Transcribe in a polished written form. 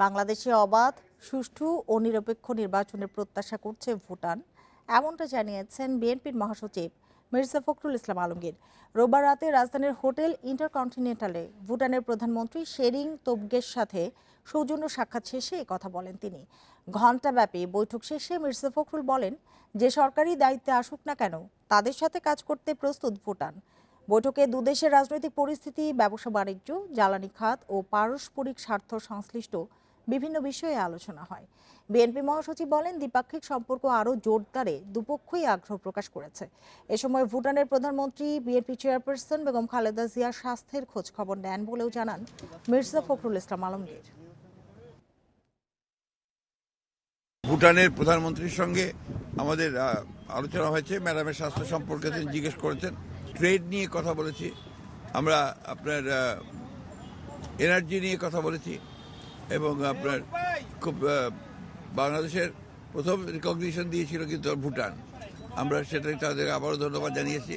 বাংলাদেশে অবাধ, সুষ্ঠু ও নিরপেক্ষ নির্বাচনের প্রত্যাশা করছে ভুটান, এমনটা জানিয়েছেন বিএনপির মহাসচিব মির্জা ফখরুল ইসলাম আলমগীর। রোববার রাতে রাজধানীর হোটেল ইন্টারকন্টিনেন্টালে ভুটানের প্রধানমন্ত্রী শেরিং তোবগের সাথে সৌজন্য সাক্ষাৎ শেষে কথা বলেন তিনি। ঘণ্টাব্যাপী বৈঠক শেষে মির্জা ফখরুল বলেন, যে সরকারি দায়িত্বে আসুক না কেন তাদের সাথে কাজ করতে প্রস্তুত ভুটান। বৈঠকে দুদেশের রাজনৈতিক পরিস্থিতি, ব্যবসা বাণিজ্য, জ্বালানি খাত ও পারস্পরিক স্বার্থ সংশ্লিষ্ট বিভিন্ন বিষয়ে আলোচনা হয়। বিএনপি মহাসচিব বলেন, দ্বিপাক্ষিক সম্পর্ক আরও জোরদারে দুপক্ষই আগ্রহ প্রকাশ করেছে। এ সময় ভুটানের প্রধানমন্ত্রী বিএনপি চেয়ারপারসন বেগম খালেদা জিয়ার স্বাস্থ্যের খোঁজ খবর নেন বলেও জানান মির্জা ফখরুল ইসলাম আলমগীর। ভুটানের প্রধানমন্ত্রীর সঙ্গে আমাদের আলোচনা হয়েছে। ম্যাডামের স্বাস্থ্য সম্পর্কে তিনি জিজ্ঞেস করেছেন। ট্রেড নিয়ে কথা বলেছি, আমরা আপনার এনার্জি নিয়ে কথা বলেছি এবং আপনার খুব বাংলাদেশের প্রথম রিকগনিশন দিয়েছিল কিন্তু ভুটান। আমরা সেটাই তাদের আবারও ধন্যবাদ জানিয়েছি।